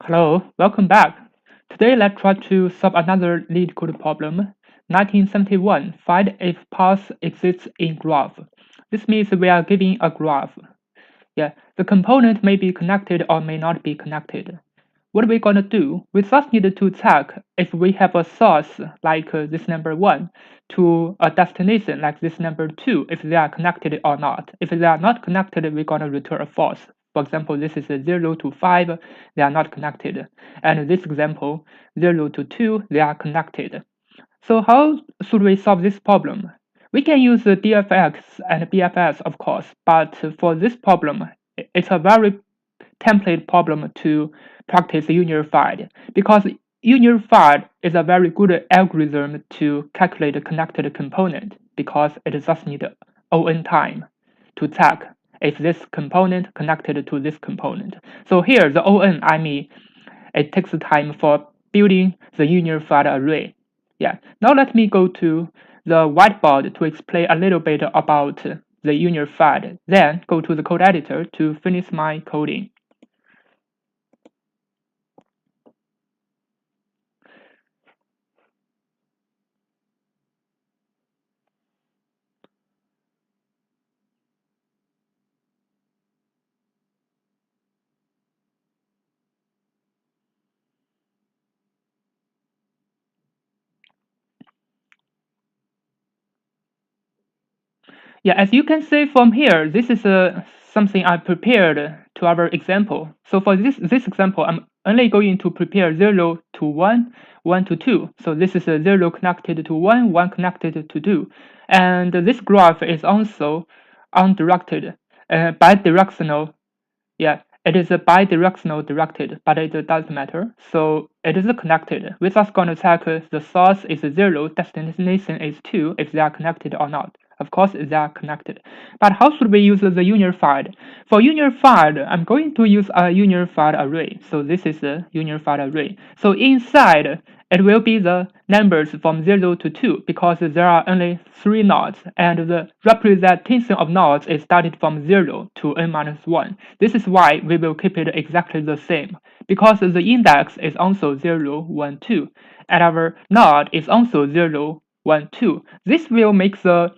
Hello, welcome back. Today let's try to solve another Leetcode problem. 1971. Find if paths exists in graph. This means we are given a graph. The component may be connected or may not be connected. What are we gonna do? We just need to check if we have a source like this number 1 to a destination like this number 2, if they are connected or not. If they are not connected, we're gonna return a false. For example, this is a 0 to 5, they are not connected. And this example, 0 to 2, they are connected. So how should we solve this problem? We can use the DFX and BFS, of course, but for this problem, it's a very template problem to practice unified because unified is a very good algorithm to calculate a connected component because it just needs on time to check if this component connected to this component. So here the on, I mean, it takes time for building the unified array. Now let me go to the whiteboard to explain a little bit about the unified, then go to the code editor to finish my coding. As you can see from here, this is something I prepared to our example. So for this example, I'm only going to prepare 0 to 1, 1 to 2. So this is a 0 connected to 1, 1 connected to 2. And this graph is also undirected, bidirectional. It is a bidirectional directed, but it doesn't matter. So it is connected. We're just going to check the source is 0, destination is 2, if they are connected or not. Of course, they are connected. But how should we use the unified? For unified, I'm going to use a unified array. So this is a unified array. So inside, it will be the numbers from 0 to 2 because there are only 3 nodes and the representation of nodes is started from 0 to n minus 1. This is why we will keep it exactly the same because the index is also 0, 1, 2 and our node is also 0, 1, 2. This will make the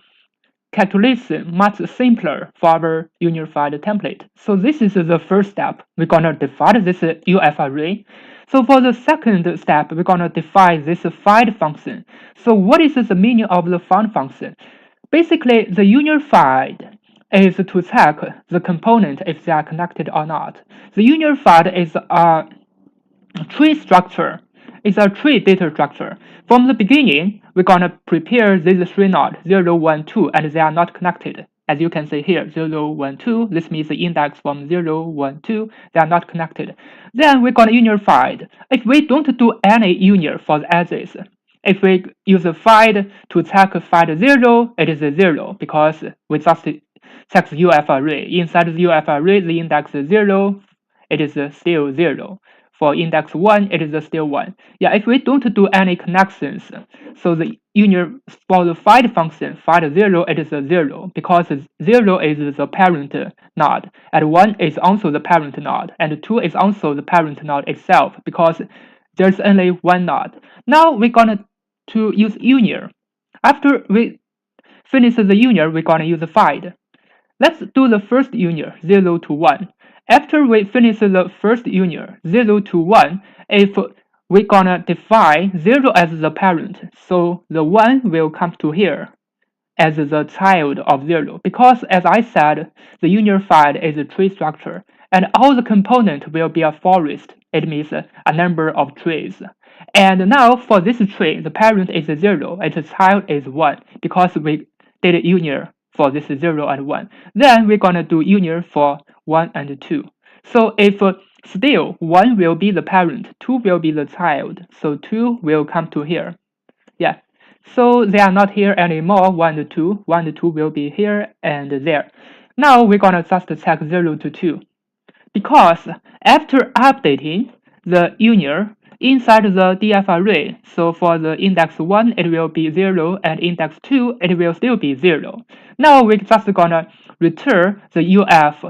calculation much simpler for our unified template. So this is the first step. We're gonna define this UF array. So for the second step, we're gonna define this find function. So what is the meaning of the find function? Basically, the unified is to check the component if they are connected or not. The unified is a tree structure. It's a tree data structure. From the beginning, we're gonna prepare these 3 nodes 0, 1, 2, and they are not connected. As you can see here, 0, 1, 2. This means the index from 0, 1, 2. They are not connected. Then we're gonna unify. If we don't do any union for the edges, if we use a find to check find 0, it is a 0 because we just check the UF array. Inside the UF array, the index is 0, it is still 0. For index 1, it is still 1. If we don't do any connections, so the union for the find function, find 0, it is a 0 because 0 is the parent node, and 1 is also the parent node, and 2 is also the parent node itself because there's only one node. Now we're gonna to use union. After we finish the union, we're gonna use the find. Let's do the first union, 0 to 1. After we finish the first union, 0 to 1, if we're gonna define 0 as the parent, so the 1 will come to here as the child of 0. Because as I said, the unified is a tree structure, and all the component will be a forest. It means a number of trees. And now for this tree, the parent is 0 and the child is 1 because we did union for this 0 and 1. Then we're gonna do union for 1 and 2. So if still 1 will be the parent, 2 will be the child, so 2 will come to here. So they are not here anymore, 1 and 2. 1 and 2 will be here and there. Now we're gonna just check 0 to 2. Because after updating the union inside the df array, so for the index 1 it will be 0 and index 2 it will still be 0. Now we're just gonna return the UF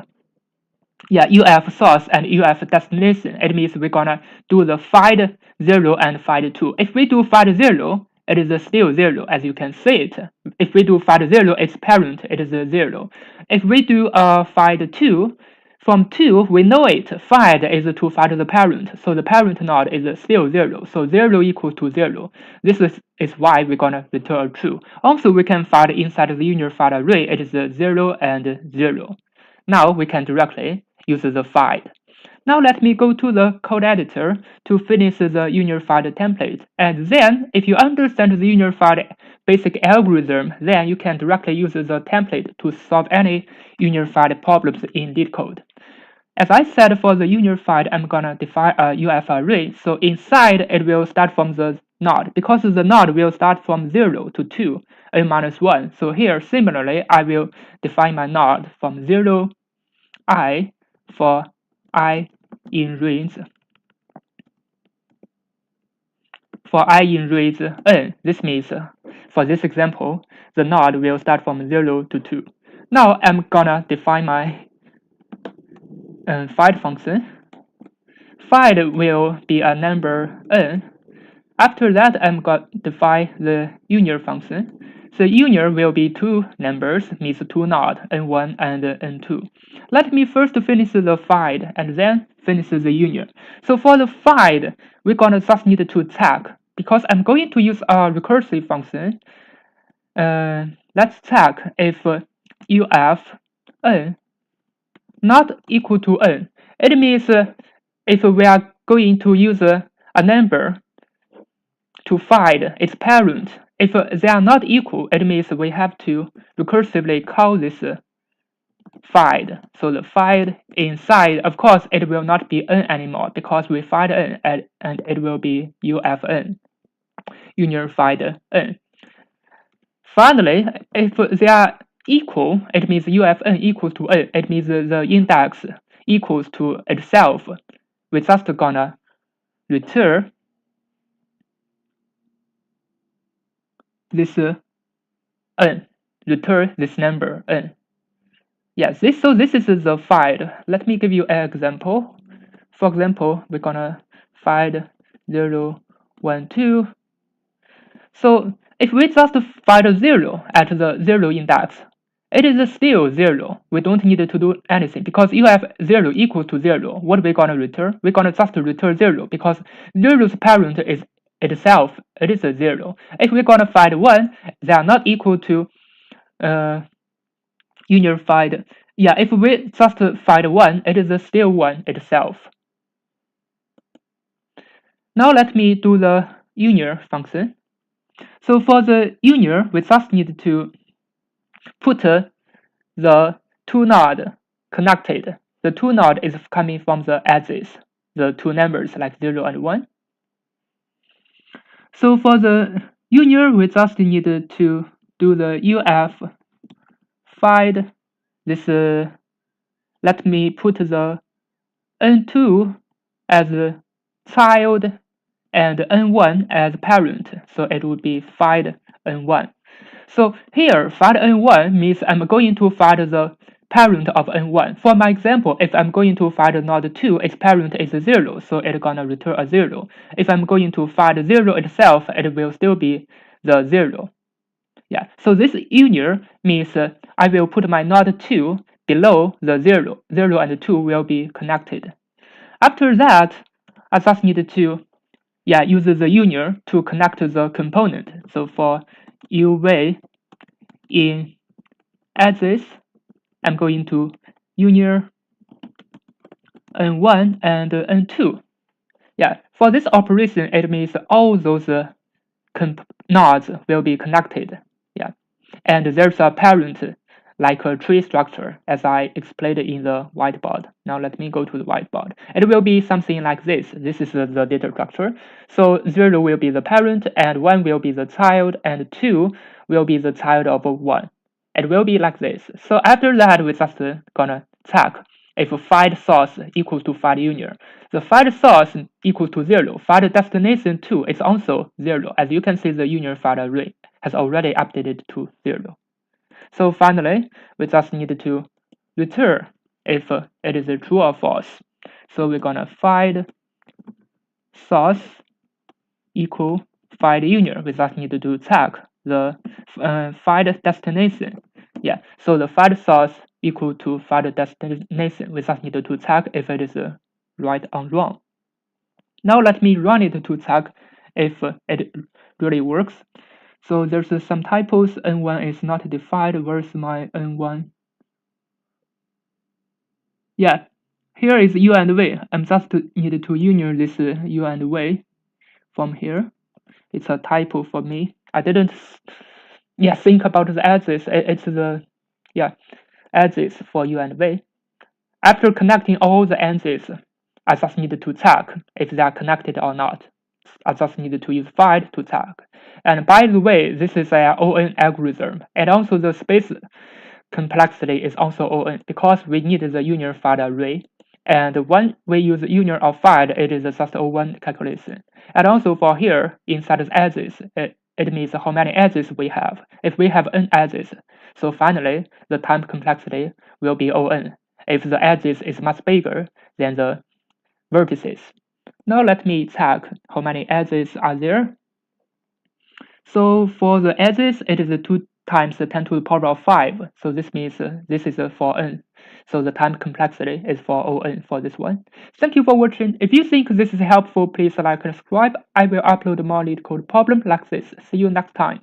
yeah, UF source and UF destination. It means we're gonna do the find 0 and find 2. If we do find 0, it is still 0, as you can see it. If we do find 0, its parent, it is a 0. If we do find 2, from 2, we know it. Find is to find the parent, so the parent node is still 0. So 0 equals to 0. This is why we're gonna return true. Also, we can find inside the unified array, it is 0 and 0. Now we can directly use the find. Now let me go to the code editor to finish the unified template. And then, if you understand the unified basic algorithm, then you can directly use the template to solve any unified problems in Leetcode. As I said, for the unified, I'm gonna define a UF array. So inside, it will start from the node, because the node will start from 0 to 2, n minus 1. So here, similarly, I will define my node from 0, I, for I in range n. This means for this example, the node will start from 0 to 2. Now I'm gonna define my find function. Find will be a number n. After that, I'm gonna define the union function. The union will be two numbers, means two nodes, n1 and n2. Let me first finish the find and then finish the union. So for the find, we're gonna just need to check, because I'm going to use a recursive function. Let's check if UF n not equal to n. It means if we are going to use a number to find its parent, if they are not equal, it means we have to recursively call this find. So the find inside, of course, it will not be n anymore, because we find n and it will be UFN, union find n. Finally, if they are equal, it means UFN equals to n. It means the index equals to itself. We're just gonna return this n, return this number n. Yes, this is the find. Let me give you an example. For example, we're gonna find 0, 1, 2. So if we just find 0 at the 0 index, it is still 0. We don't need to do anything, because you have 0 equal to 0. What we're gonna return? We're gonna just return 0, because 0's parent is itself. It is a 0. If we're gonna find 1, they are not equal to unified. Yeah, if we just find 1, it is still 1 itself. Now let me do the union function. So for the union, we just need to put the two nodes connected. The two node is coming from the edges, the two numbers like 0 and 1. So for the union, we just need to do the UF find this. Let me put the n2 as a child and n1 as parent, so it would be find n1. So here, find n1 means I'm going to find the parent of n1. For my example, if I'm going to find node 2, its parent is 0, so it's gonna return a 0. If I'm going to find 0 itself, it will still be the 0. Yeah, so this union means I will put my node 2 below the 0. 0 and 2 will be connected. After that, I just need to use the union to connect the component. So for UV in edges, I'm going to union n1 and n2. Yeah, for this operation, it means all those nodes will be connected. Yeah, and there's a parent like a tree structure, as I explained in the whiteboard. Now let me go to the whiteboard. It will be something like this. This is the data structure. So 0 will be the parent, and 1 will be the child, and 2 will be the child of 1. It will be like this. So after that, we're just gonna check if find source equals to find union. The find source equals to 0. Find destination 2 is also 0. As you can see, the union find array has already updated to 0. So finally, we just need to return if it is a true or false. So we're gonna find source equal find union. We just need to check the find destination. Yeah, so the find source equal to find destination. We just need to check if it is right or wrong. Now let me run it to check if it really works. So there's some typos. N1 is not defined. Where's my N1? Yeah, here is U and V. I'm just need to union this U and V from here. It's a typo for me. I didn't think about the edges. It's the edges for U and V. After connecting all the edges, I just need to check if they are connected or not. I just need to use find to check. And by the way, this is an ON algorithm, and also the space complexity is also ON because we need the union find array. And when we use union of find, it is just O1 calculation. And also for here, inside the edges, it means how many edges we have. If we have n edges, so finally, the time complexity will be ON. If the edges is much bigger than the vertices. Now let me check how many edges are there. So for the edges, it is 2 times 10 to the power of 5. So this means this is for n. So the time complexity is for ON for this one. Thank you for watching. If you think this is helpful, please like and subscribe. I will upload more Leetcode problem like this. See you next time.